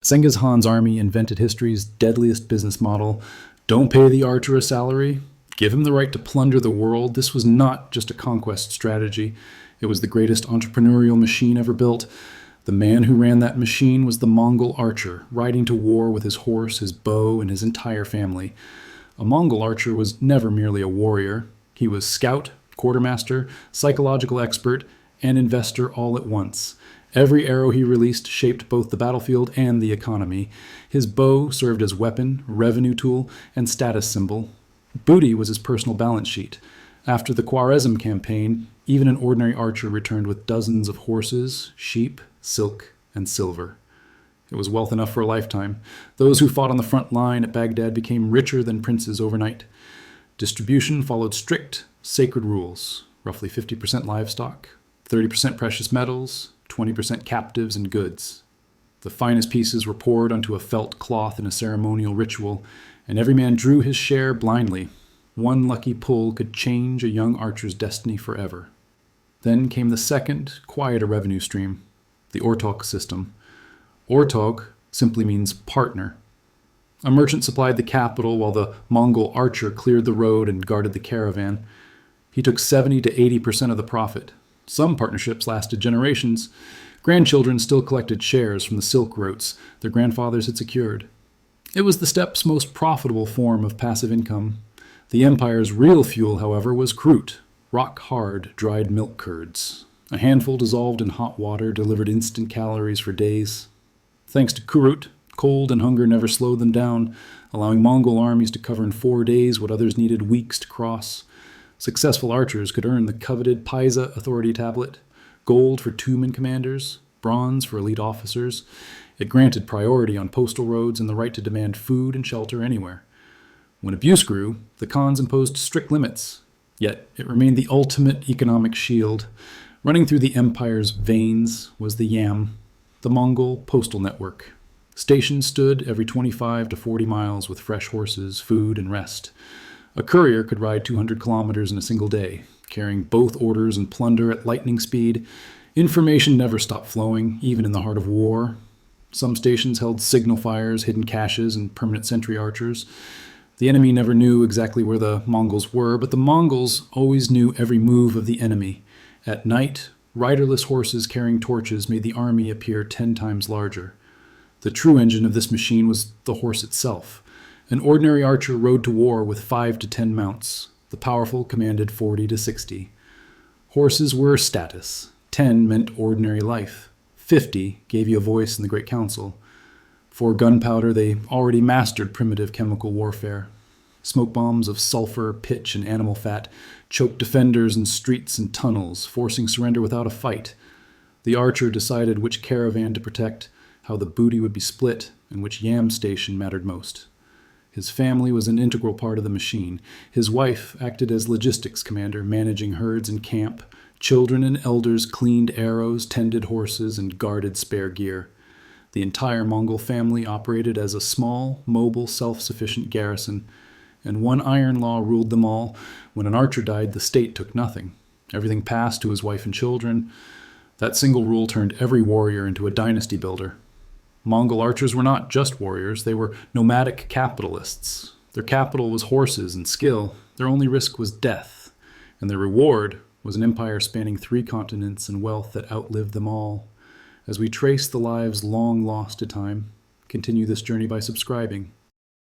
Genghis Khan's army invented history's deadliest business model. Don't pay the archer a salary. Give him the right to plunder the world. This was not just a conquest strategy. It was the greatest entrepreneurial machine ever built. The man who ran that machine was the Mongol archer, riding to war with his horse, his bow, and his entire family. A Mongol archer was never merely a warrior. He was scout, quartermaster, psychological expert, and investor all at once. Every arrow he released shaped both the battlefield and the economy. His bow served as weapon, revenue tool, and status symbol. Booty was his personal balance sheet. After the Khwarezm campaign, even an ordinary archer returned with dozens of horses, sheep, silk, and silver. It was wealth enough for a lifetime. Those who fought on the front line at Baghdad became richer than princes overnight. Distribution followed strict, sacred rules, roughly 50% livestock, 30% precious metals, 20% captives and goods. The finest pieces were poured onto a felt cloth in a ceremonial ritual, and every man drew his share blindly. One lucky pull could change a young archer's destiny forever. Then came the second, quieter revenue stream, the ortog system. Ortog simply means partner. A merchant supplied the capital while the Mongol archer cleared the road and guarded the caravan. He took 70 to 80% of the profit. Some partnerships lasted generations. Grandchildren still collected shares from the silk routes their grandfathers had secured. It was the steppes' most profitable form of passive income. The empire's real fuel, however, was krout, rock-hard dried milk curds. A handful dissolved in hot water delivered instant calories for days. Thanks to krout, cold and hunger never slowed them down, allowing Mongol armies to cover in 4 days what others needed weeks to cross. Successful archers could earn the coveted paiza authority tablet, gold for two-man commanders, bronze for elite officers. It granted priority on postal roads and the right to demand food and shelter anywhere. When abuse grew, the Khans imposed strict limits, yet it remained the ultimate economic shield. Running through the empire's veins was the yam, the Mongol postal network. Stations stood every 25 to 40 miles with fresh horses, food, and rest. A courier could ride 200 kilometers in a single day, carrying both orders and plunder at lightning speed. Information never stopped flowing, even in the heart of war. Some stations held signal fires, hidden caches, and permanent sentry archers. The enemy never knew exactly where the Mongols were, but the Mongols always knew every move of the enemy. At night, riderless horses carrying torches made the army appear 10 times larger. The true engine of this machine was the horse itself. An ordinary archer rode to war with 5 to 10 mounts. The powerful commanded 40 to 60. Horses were status. 10 meant ordinary life. 50 gave you a voice in the Great Council. For gunpowder, they already mastered primitive chemical warfare. Smoke bombs of sulfur, pitch, and animal fat choked defenders in streets and tunnels, forcing surrender without a fight. The archer decided which caravan to protect, how the booty would be split, and which yam station mattered most. His family was an integral part of the machine. His wife acted as logistics commander, managing herds in camp. Children and elders cleaned arrows, tended horses, and guarded spare gear. The entire Mongol family operated as a small, mobile, self-sufficient garrison, and one iron law ruled them all. When an archer died, the state took nothing. Everything passed to his wife and children. That single rule turned every warrior into a dynasty builder. Mongol archers were not just warriors, they were nomadic capitalists. Their capital was horses and skill. Their only risk was death, and their reward was an empire spanning 3 continents and wealth that outlived them all. As we trace the lives long lost to time, continue this journey by subscribing.